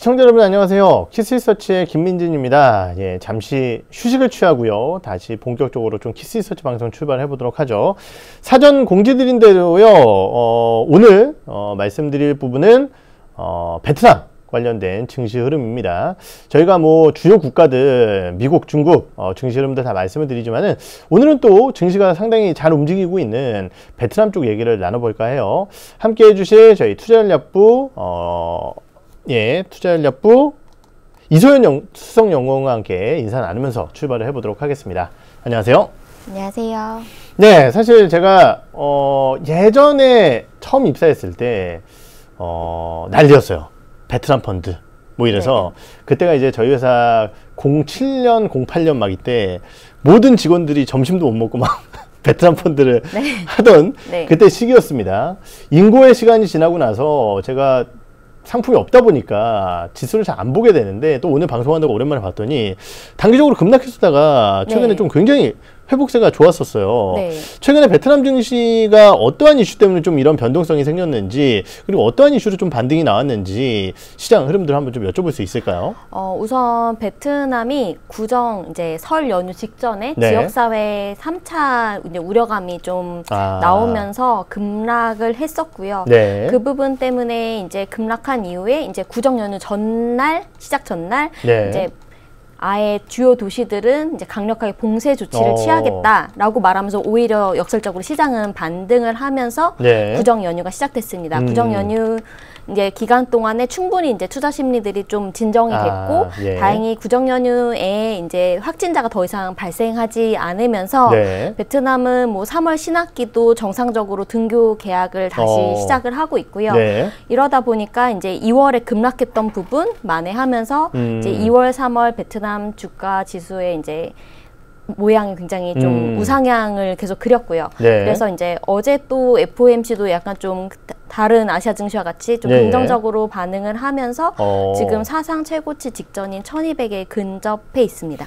시청자 여러분 안녕하세요. 키스리서치의 김민진입니다. 예, 잠시 휴식을 취하고요. 다시 본격적으로 좀 키스리서치 방송 출발해 보도록 하죠. 사전 공지드린 대로요. 오늘 말씀드릴 부분은 베트남 관련된 증시 흐름입니다. 저희가 뭐 주요 국가들 미국, 중국 증시 흐름들 다 말씀을 드리지만은 오늘은 또 증시가 상당히 잘 움직이고 있는 베트남 쪽 얘기를 나눠볼까 해요. 함께 해주실 저희 투자전략부 투자전략부 이소연 수석연구원과 함께 인사 나누면서 출발을 해보도록 하겠습니다. 안녕하세요. 안녕하세요. 네, 사실 제가 예전에 처음 입사했을 때 난리였어요. 베트남 펀드 뭐 이래서 그때가 이제 저희 회사 07년, 08년 막 이때 모든 직원들이 점심도 못 먹고 막 베트남 펀드를 하던 그때 시기였습니다. 인고의 시간이 지나고 나서 제가 상품이 없다 보니까 지수를 잘 안 보게 되는데 또 오늘 방송한다고 오랜만에 봤더니 단기적으로 급락했었다가 최근에 좀 굉장히 회복세가 좋았었어요. 최근에 베트남 증시가 어떠한 이슈 때문에 좀 이런 변동성이 생겼는지 그리고 어떠한 이슈로 좀 반등이 나왔는지 시장 흐름들 한번 좀 여쭤볼 수 있을까요? 우선 베트남이 이제 설 연휴 직전에 지역사회 3차 이제 우려감이 좀 나오면서 급락을 했었고요. 그 부분 때문에 이제 급락한 이후에 이제 구정 연휴 전날 시작 전날 이제 아예 주요 도시들은 이제 강력하게 봉쇄 조치를 취하겠다라고 말하면서 오히려 역설적으로 시장은 반등을 하면서 구정 연휴가 시작됐습니다. 구정 연휴 이제 기간 동안에 충분히 이제 투자 심리들이 좀 진정이 됐고 다행히 구정 연휴에 이제 확진자가 더 이상 발생하지 않으면서 베트남은 뭐 3월 신학기도 정상적으로 등교 계약을 다시 시작을 하고 있고요. 이러다 보니까 이제 2월에 급락했던 부분 만회하면서 이제 2월, 3월 베트남 주가 지수의 이제 모양이 굉장히 좀 우상향을 계속 그렸고요. 그래서 이제 어제 또 FOMC도 약간 좀 다른 아시아 증시와 같이 좀 긍정적으로 반응을 하면서 지금 사상 최고치 직전인 1200에 근접해 있습니다.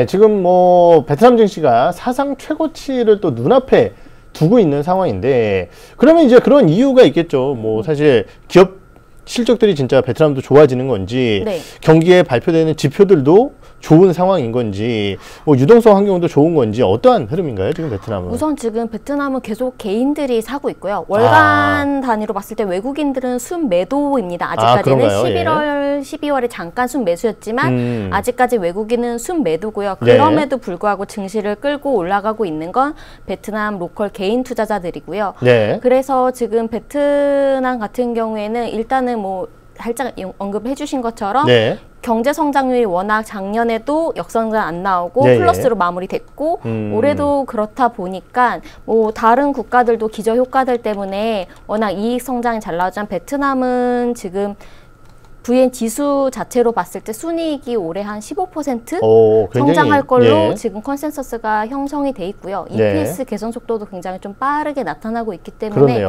지금 뭐 베트남 증시가 사상 최고치를 또 눈앞에 두고 있는 상황인데 그러면 이제 그런 이유가 있겠죠. 뭐 사실 기업 실적들이 진짜 베트남도 좋아지는 건지 경기에 발표되는 지표들도 좋은 상황인 건지 뭐 유동성 환경도 좋은 건지 어떠한 흐름인가요 지금 베트남은? 우선 지금 베트남은 계속 개인들이 사고 있고요. 월간 단위로 봤을 때 외국인들은 순매도입니다. 아직까지는 11월, 12월에 잠깐 순매수였지만 아직까지 외국인은 순매도고요. 그럼에도 불구하고 증시를 끌고 올라가고 있는 건 베트남 로컬 개인 투자자들이고요. 그래서 지금 베트남 같은 경우에는 일단은 뭐 살짝 언급해 주신 것처럼 경제 성장률이 워낙 작년에도 역성장 안 나오고 플러스로 마무리됐고 올해도 그렇다 보니까 뭐 다른 국가들도 기저 효과들 때문에 워낙 이익 성장이 잘 나오지만 베트남은 지금 VN 지수 자체로 봤을 때 순이익이 올해 한 15% 성장할 걸로 지금 컨센서스가 형성이 돼 있고요. EPS 개선 속도도 굉장히 좀 빠르게 나타나고 있기 때문에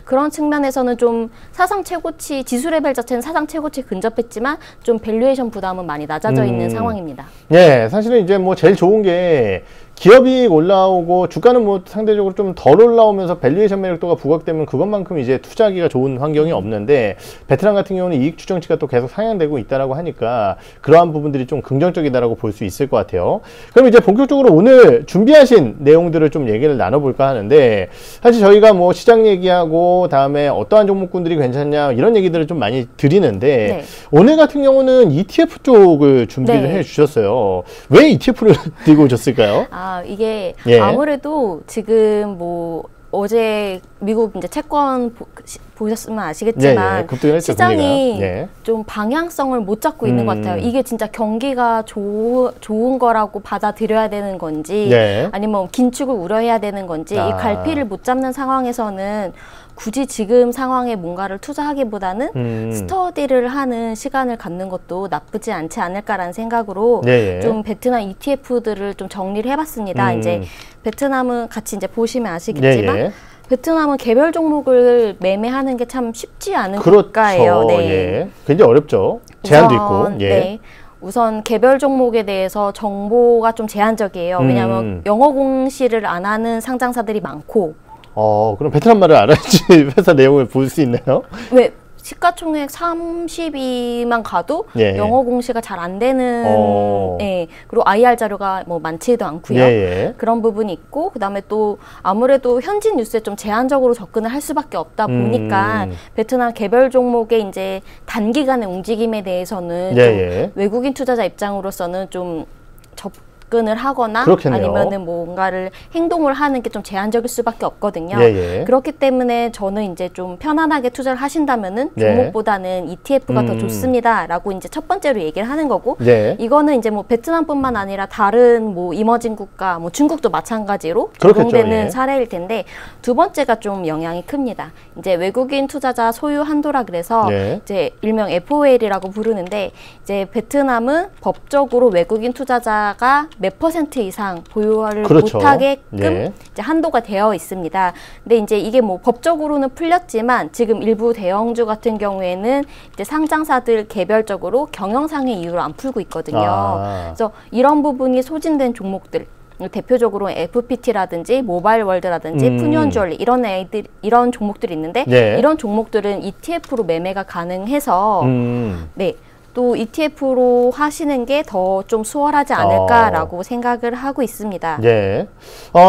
그런 측면에서는 좀 사상 최고치 지수 레벨 자체는 사상 최고치 근접했지만 좀 밸류에이션 부담은 많이 낮아져 있는 상황입니다. 사실은 이제 뭐 제일 좋은 게 기업이익 올라오고 주가는 뭐 상대적으로 좀 덜 올라오면서 밸류에이션 매력도가 부각되면 그것만큼 이제 투자하기가 좋은 환경이 없는데 베트남 같은 경우는 이익 추정치가 또 계속 상향되고 있다라고 하니까 그러한 부분들이 좀 긍정적이다라고 볼 수 있을 것 같아요. 그럼 이제 본격적으로 오늘 준비하신 내용들을 좀 얘기를 나눠볼까 하는데 사실 저희가 뭐 시장 얘기하고 다음에 어떠한 종목군들이 괜찮냐 이런 얘기들을 좀 많이 드리는데 오늘 같은 경우는 ETF 쪽을 준비를 해 주셨어요. 왜 ETF를 들고 오셨을까요? 이게 아무래도 지금 뭐 어제 미국 이제 채권 보셨으면 아시겠지만 시장이 좀 방향성을 못 잡고 있는 것 같아요. 이게 진짜 경기가 좋은 거라고 받아들여야 되는 건지 아니면 긴축을 우려해야 되는 건지 이 갈피를 못 잡는 상황에서는 굳이 지금 상황에 뭔가를 투자하기보다는 스터디를 하는 시간을 갖는 것도 나쁘지 않지 않을까라는 생각으로 좀 베트남 ETF들을 좀 정리를 해봤습니다. 이제 베트남은 같이 이제 보시면 아시겠지만 베트남은 개별 종목을 매매하는 게 참 쉽지 않은 국가예요. 굉장히 어렵죠. 제한도 있고. 우선 개별 종목에 대해서 정보가 좀 제한적이에요. 왜냐하면 영어 공시를 안 하는 상장사들이 많고 그럼 베트남 말을 알아야지 회사 내용을 볼 수 있나요? 시가총액 30위만 가도 예. 영어 공시가 잘 안 되는 예. 그리고 IR 자료가 뭐 많지도 않고요. 예. 그런 부분이 있고 그다음에 또 아무래도 현지 뉴스에 좀 제한적으로 접근을 할 수밖에 없다 보니까 베트남 개별 종목의 이제 단기간의 움직임에 대해서는 좀 외국인 투자자 입장으로서는 좀 접근을 하거나 그렇겠네요. 아니면은 뭔가를 행동을 하는 게 좀 제한적일 수밖에 없거든요. 그렇기 때문에 저는 이제 좀 편안하게 투자를 하신다면은 종목보다는 ETF가 더 좋습니다라고 이제 첫 번째로 얘기를 하는 거고 이거는 이제 뭐 베트남뿐만 아니라 다른 뭐 이머징 국가, 뭐 중국도 마찬가지로 적용되는 사례일 텐데 두 번째가 좀 영향이 큽니다. 이제 외국인 투자자 소유 한도라 그래서 이제 일명 FOL이라고 부르는데 이제 베트남은 법적으로 외국인 투자자가 몇 % 이상 보유를 못하게끔 이제 한도가 되어 있습니다. 근데 이제 이게 뭐 법적으로는 풀렸지만 지금 일부 대형주 같은 경우에는 이제 상장사들 개별적으로 경영상의 이유로 안 풀고 있거든요. 그래서 이런 부분이 소진된 종목들 대표적으로 FPT라든지 모바일월드라든지 푸니언주얼리 이런 종목들이 있는데 이런 종목들은 ETF로 매매가 가능해서 또 ETF로 하시는 게 더 좀 수월하지 않을까라고 생각을 하고 있습니다.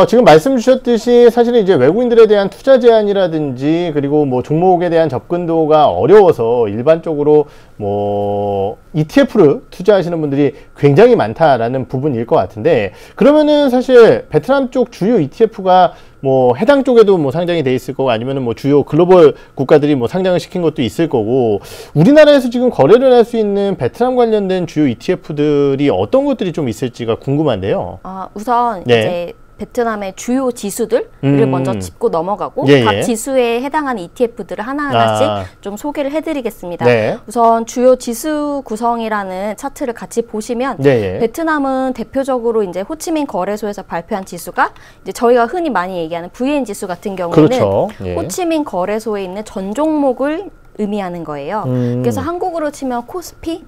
지금 말씀 주셨듯이 사실은 이제 외국인들에 대한 투자 제한이라든지 그리고 뭐 종목에 대한 접근도가 어려워서 일반적으로 뭐 ETF로 투자하시는 분들이 굉장히 많다라는 부분일 것 같은데 그러면은 사실 베트남 쪽 주요 ETF가 뭐 해당 쪽에도 뭐 상장이 돼 있을 거고 아니면은 뭐 주요 글로벌 국가들이 뭐 상장을 시킨 것도 있을 거고 우리나라에서 지금 거래를 할 수 있는 베트남 관련된 주요 ETF들이 어떤 것들이 좀 있을지가 궁금한데요. 우선 이제 베트남의 주요 지수들을 먼저 짚고 넘어가고 각 지수에 해당하는 ETF들을 하나하나씩 좀 소개를 해드리겠습니다. 우선 주요 지수 구성이라는 차트를 같이 보시면 베트남은 대표적으로 이제 호치민 거래소에서 발표한 지수가 이제 저희가 흔히 많이 얘기하는 VN 지수 같은 경우에는 호치민 거래소에 있는 전 종목을 의미하는 거예요. 그래서 한국으로 치면 코스피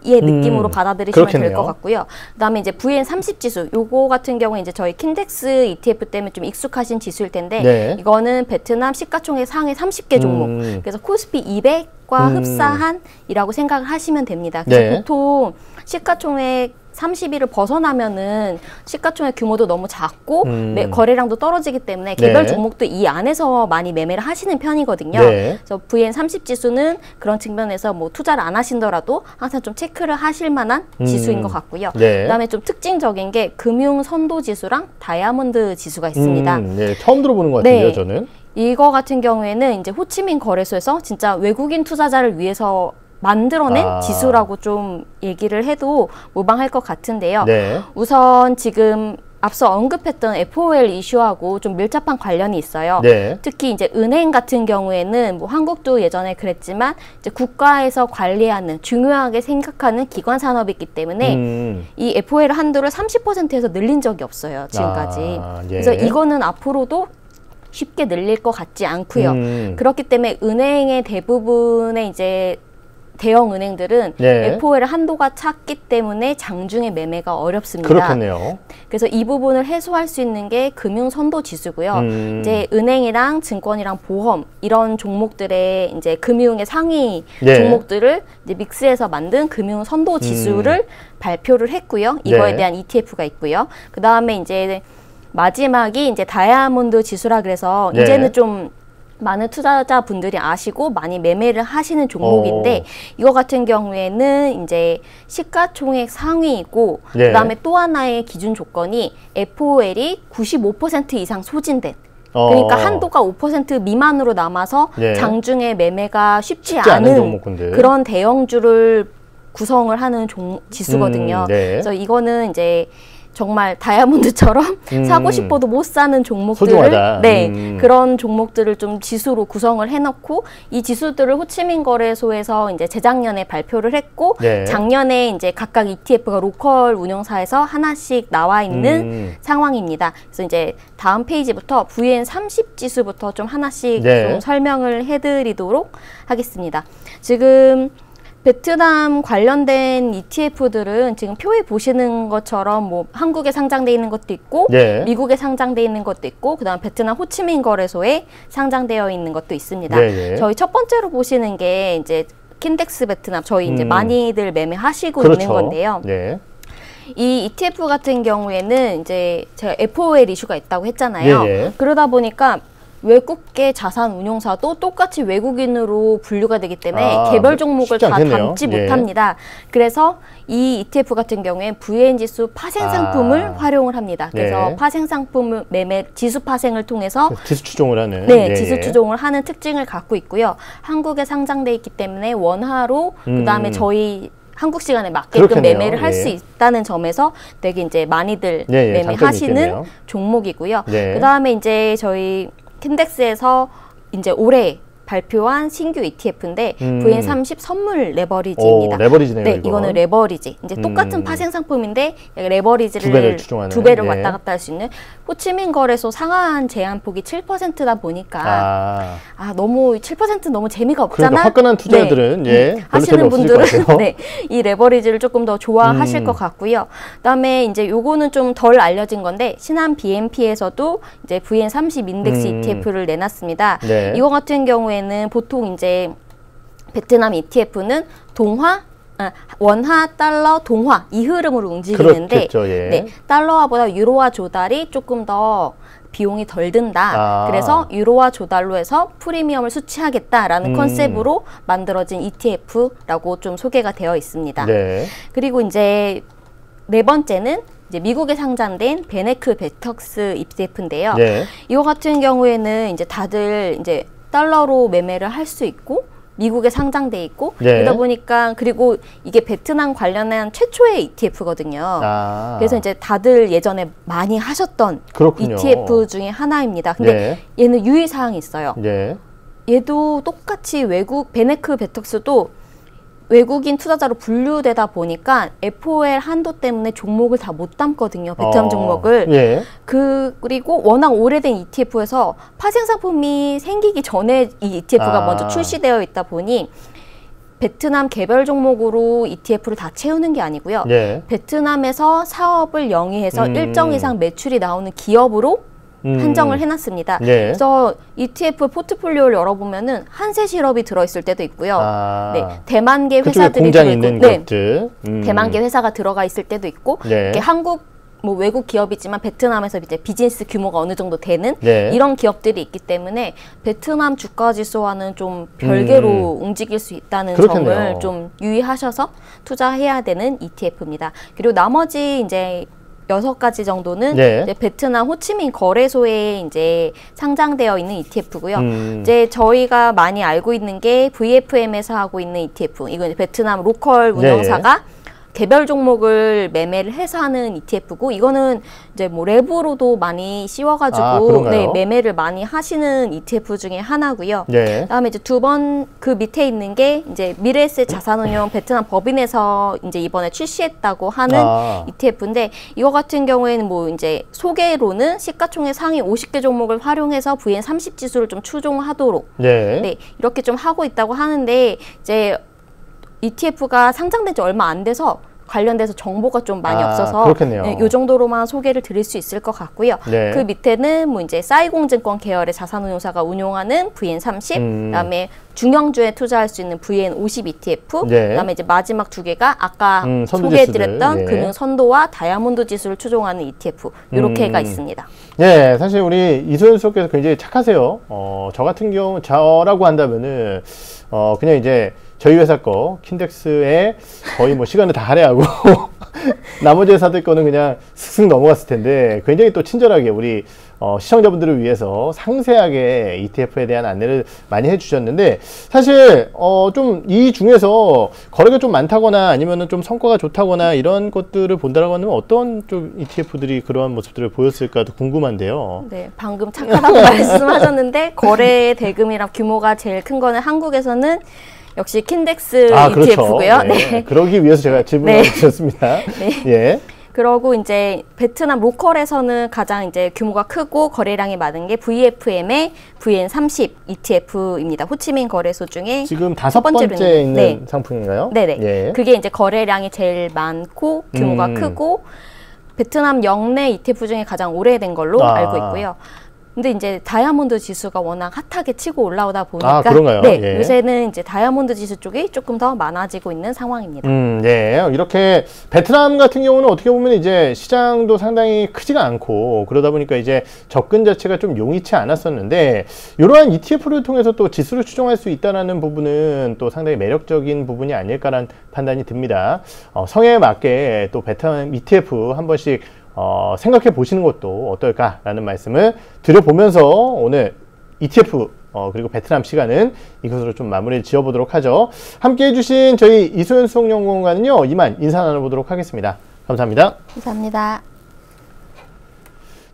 의 느낌으로 받아들이시면 될 것 같고요. 그다음에 이제 VN30 지수, 요거 같은 경우에 이제 저희 킨덱스 ETF 때문에 좀 익숙하신 지수일 텐데 이거는 베트남 시가총액 상위 30개 종목. 그래서 코스피 200과 흡사한이라고 생각을 하시면 됩니다. 그래서 보통 시가총액 30위를 벗어나면은 시가총액 규모도 너무 작고 거래량도 떨어지기 때문에 개별 종목도 이 안에서 많이 매매를 하시는 편이거든요. 그래서 VN30 지수는 그런 측면에서 뭐 투자를 안 하신더라도 항상 좀 체크를 하실 만한 지수인 것 같고요. 그다음에 좀 특징적인 게 금융 선도 지수랑 다이아몬드 지수가 있습니다. 처음 들어보는 것 같은데요, 저는. 이거 같은 경우에는 이제 호치민 거래소에서 진짜 외국인 투자자를 위해서 만들어낸 지수라고 좀 얘기를 해도 무방할 것 같은데요. 우선 지금 앞서 언급했던 FOL 이슈하고 좀 밀접한 관련이 있어요. 특히 이제 은행 같은 경우에는 뭐 한국도 예전에 그랬지만 이제 국가에서 관리하는 중요하게 생각하는 기관 산업이기 때문에 이 FOL 한도를 30%에서 늘린 적이 없어요. 지금까지. 그래서 이거는 앞으로도 쉽게 늘릴 것 같지 않고요. 그렇기 때문에 은행의 대부분의 이제 대형 은행들은 FOL 한도가 찼기 때문에 장중에 매매가 어렵습니다. 그렇겠네요. 그래서 이 부분을 해소할 수 있는 게 금융 선도 지수고요. 이제 은행이랑 증권이랑 보험 이런 종목들의 이제 금융의 상위 종목들을 이제 믹스해서 만든 금융 선도 지수를 발표를 했고요. 이거에 대한 ETF가 있고요. 그 다음에 이제 마지막이 이제 다이아몬드 지수라 그래서 이제는 좀 많은 투자자분들이 아시고 많이 매매를 하시는 종목인데 이거 같은 경우에는 이제 시가총액 상위이고 그다음에 또 하나의 기준 조건이 FOL이 95% 이상 소진된 그러니까 한도가 5% 미만으로 남아서 장중에 매매가 쉽지 않은 그런 대형주를 구성을 하는 지수거든요. 그래서 이거는 이제 정말 다이아몬드처럼 사고 싶어도 못 사는 종목들을 그런 종목들을 좀 지수로 구성을 해놓고 이 지수들을 호치민 거래소에서 이제 재작년에 발표를 했고 작년에 이제 각각 ETF가 로컬 운용사에서 하나씩 나와 있는 상황입니다. 그래서 이제 다음 페이지부터 VN30 지수부터 좀 하나씩 좀 설명을 해드리도록 하겠습니다. 지금 베트남 관련된 ETF들은 지금 표에 보시는 것처럼 뭐 한국에 상장돼 있는 것도 있고 네. 미국에 상장돼 있는 것도 있고 그다음 베트남 호치민 거래소에 상장되어 있는 것도 있습니다. 네. 저희 첫 번째로 보시는 게 이제 킨덱스 베트남 저희 이제 많이들 매매하시고 그렇죠. 있는 건데요. 네. 이 ETF 같은 경우에는 이제 제가 FOL 이슈가 있다고 했잖아요. 네. 그러다 보니까 외국계 자산 운용사도 똑같이 외국인으로 분류가 되기 때문에 개별 종목을 다 담지 못합니다. 그래서 이 ETF 같은 경우에 VN 지수 파생 상품을 활용을 합니다. 그래서 파생 상품 매매 지수 파생을 통해서 지수 추종을 하는 네, 지수 추종을 하는 특징을 갖고 있고요. 한국에 상장돼 있기 때문에 원화로 그다음에 저희 한국 시간에 맞게끔 그렇겠네요. 매매를 할 수 있다는 점에서 되게 이제 많이들 매매하시는 종목이고요. 그다음에 이제 저희 킨덱스에서 이제 올해 발표한 신규 ETF인데 VN30 선물 레버리지입니다. 레버리지네요. 네, 이거는 레버리지. 이제 똑같은 파생 상품인데 레버리지를 두 배를 왔다 갔다 할 수 있는 호치민 거래소 상한 제한폭이 7%다 보니까 너무 7% 너무 재미가 없잖아. 그러니까 화끈한 투자들은 하시는 분들은 이 레버리지를 조금 더 좋아하실 것 같고요. 그다음에 이제 요거는 좀 덜 알려진 건데 신한 BNP에서도 이제 VN30 인덱스 ETF를 내놨습니다. 네. 이거 같은 경우에 보통 이제 베트남 ETF는 원화, 달러, 동화 이 흐름으로 움직이는데 네, 달러화보다 유로화 조달이 조금 더 비용이 덜 든다. 그래서 유로화 조달로 해서 프리미엄을 수취하겠다라는 컨셉으로 만들어진 ETF라고 좀 소개가 되어 있습니다. 네. 그리고 이제 네 번째는 이제 미국에 상장된 베네크 베턱스 ETF인데요. 네. 이거 같은 경우에는 이제 다들 이제 달러로 매매를 할 수 있고 미국에 상장돼 있고 그러다 보니까 그리고 이게 베트남 관련한 최초의 ETF거든요. 그래서 이제 다들 예전에 많이 하셨던 그렇군요. ETF 중에 하나입니다. 근데 얘는 유의사항이 있어요. 얘도 똑같이 외국 베네크 베턱스도 외국인 투자자로 분류되다 보니까 FOL 한도 때문에 종목을 다 못 담거든요. 베트남 종목을. 그리고 워낙 오래된 ETF에서 파생 상품이 생기기 전에 이 ETF가 먼저 출시되어 있다 보니 베트남 개별 종목으로 ETF를 다 채우는 게 아니고요. 베트남에서 사업을 영위해서 일정 이상 매출이 나오는 기업으로 한정을 해놨습니다. 그래서 ETF 포트폴리오를 열어보면은 한세 실업이 들어있을 때도 있고요. 대만계 회사들이 들어있고, 대만계 회사가 들어가 있을 때도 있고, 이렇게 한국 뭐 외국 기업이지만 베트남에서 이제 비즈니스 규모가 어느 정도 되는 이런 기업들이 있기 때문에 베트남 주가 지수와는 좀 별개로 움직일 수 있다는 점을 좀 유의하셔서 투자해야 되는 ETF입니다. 그리고 나머지 이제 6가지 정도는 이제 베트남 호치민 거래소에 이제 상장되어 있는 ETF고요. 이제 저희가 많이 알고 있는 게 VFM에서 하고 있는 ETF. 이건 베트남 로컬 운영사가 개별 종목을 매매를 해서 하는 ETF고 이거는 이제 뭐 랩으로도 많이 씌워가지고 매매를 많이 하시는 ETF 중에 하나고요. 그다음에 이제 그 밑에 있는 게 이제 미래에셋 자산운용 베트남 법인에서 이제 이번에 출시했다고 하는 ETF인데 이거 같은 경우에는 뭐 이제 소개로는 시가총액 상위 50개 종목을 활용해서 VN30 지수를 좀 추종하도록 이렇게 좀 하고 있다고 하는데 이제 ETF가 상장된 지 얼마 안 돼서 관련돼서 정보가 좀 많이 없어서 이 정도로만 소개를 드릴 수 있을 것 같고요. 그 밑에는 뭐 이제 싸이공증권 계열의 자산운용사가 운용하는 VN30, 그다음에 중형주에 투자할 수 있는 VN50 ETF, 그다음에 이제 마지막 두 개가 아까 소개해드렸던 금융 선도와 다이아몬드 지수를 추종하는 ETF 이렇게가 있습니다. 사실 우리 이소연 수석께서 굉장히 착하세요. 저 같은 경우 저라고 한다면은 그냥 이제 저희 회사 거 킨덱스에 거의 뭐 시간을 다 할애하고 나머지 회사들 거는 그냥 슥슥 넘어갔을 텐데 굉장히 또 친절하게 우리 시청자분들을 위해서 상세하게 ETF에 대한 안내를 많이 해주셨는데 사실 좀 이 중에서 거래가 좀 많다거나 아니면은 좀 성과가 좋다거나 이런 것들을 본다라고 하면 어떤 좀 ETF들이 그러한 모습들을 보였을까도 궁금한데요. 네, 방금 착하다고 말씀하셨는데 거래 대금이랑 규모가 제일 큰 거는 한국에서는 역시 킨덱스 ETF고요. 그러기 위해서 제가 질문을 드렸습니다. 그러고 이제 베트남 로컬에서는 가장 이제 규모가 크고 거래량이 많은 게 VFM의 VN30 ETF입니다. 호치민 거래소 중에 지금 5번째 있는 네. 상품인가요? 네네. 예. 그게 이제 거래량이 제일 많고 규모가 크고 베트남 영내 ETF 중에 가장 오래된 걸로 알고 있고요. 근데 이제 다이아몬드 지수가 워낙 핫하게 치고 올라오다 보니까 그런가요? 네, 예. 요새는 이제 다이아몬드 지수 쪽이 조금 더 많아지고 있는 상황입니다. 네. 이렇게 베트남 같은 경우는 어떻게 보면 이제 시장도 상당히 크지가 않고 그러다 보니까 이제 접근 자체가 좀 용이치 않았었는데 이러한 ETF를 통해서 또 지수를 추종할 수 있다는 부분은 또 상당히 매력적인 부분이 아닐까라는 판단이 듭니다. 성향에 맞게 또 베트남 ETF 한 번씩 생각해 보시는 것도 어떨까라는 말씀을 드려보면서 오늘 ETF 그리고 베트남 시간은 이것으로 좀 마무리를 지어보도록 하죠. 함께 해주신 저희 이소연 수석연구원과는요 이만 인사 나눠보도록 하겠습니다. 감사합니다. 감사합니다.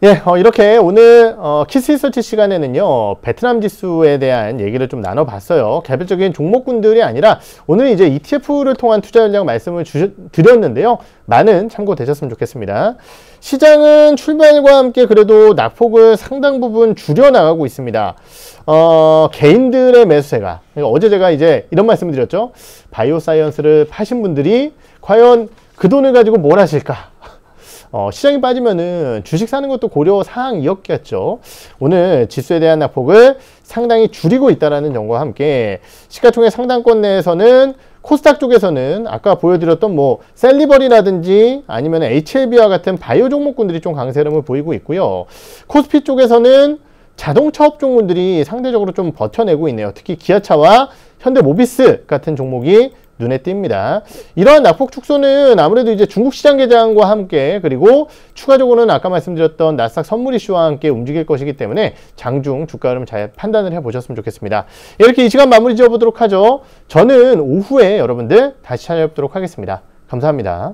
예, 이렇게 오늘 키스 리서치 시간에는요 베트남 지수에 대한 얘기를 좀 나눠봤어요. 개별적인 종목군들이 아니라 오늘 이제 ETF를 통한 투자 전략 말씀을 드렸는데요. 많은 참고되셨으면 좋겠습니다. 시장은 출발과 함께 그래도 낙폭을 상당 부분 줄여나가고 있습니다. 개인들의 매수세가 어제 제가 이제 이런 말씀을 드렸죠. 바이오 사이언스를 파신 분들이 과연 그 돈을 가지고 뭘 하실까? 시장이 빠지면은 주식 사는 것도 고려 사항이었겠죠. 오늘 지수에 대한 낙폭을 상당히 줄이고 있다는 점과 함께 시가총액 상단권 내에서는 코스닥 쪽에서는 아까 보여드렸던 뭐 셀리버리라든지 아니면 HLB와 같은 바이오 종목군들이 좀 강세 흐름을 보이고 있고요. 코스피 쪽에서는 자동차 업종군들이 상대적으로 좀 버텨내고 있네요. 특히 기아차와 현대모비스 같은 종목이 눈에 띕니다. 이러한 낙폭 축소는 아무래도 이제 중국 시장 개장과 함께 그리고 추가적으로는 아까 말씀드렸던 나스닥 선물 이슈와 함께 움직일 것이기 때문에 장중 주가 흐름 잘 판단을 해보셨으면 좋겠습니다. 이렇게 이 시간 마무리 지어보도록 하죠. 저는 오후에 여러분들 다시 찾아뵙도록 하겠습니다. 감사합니다.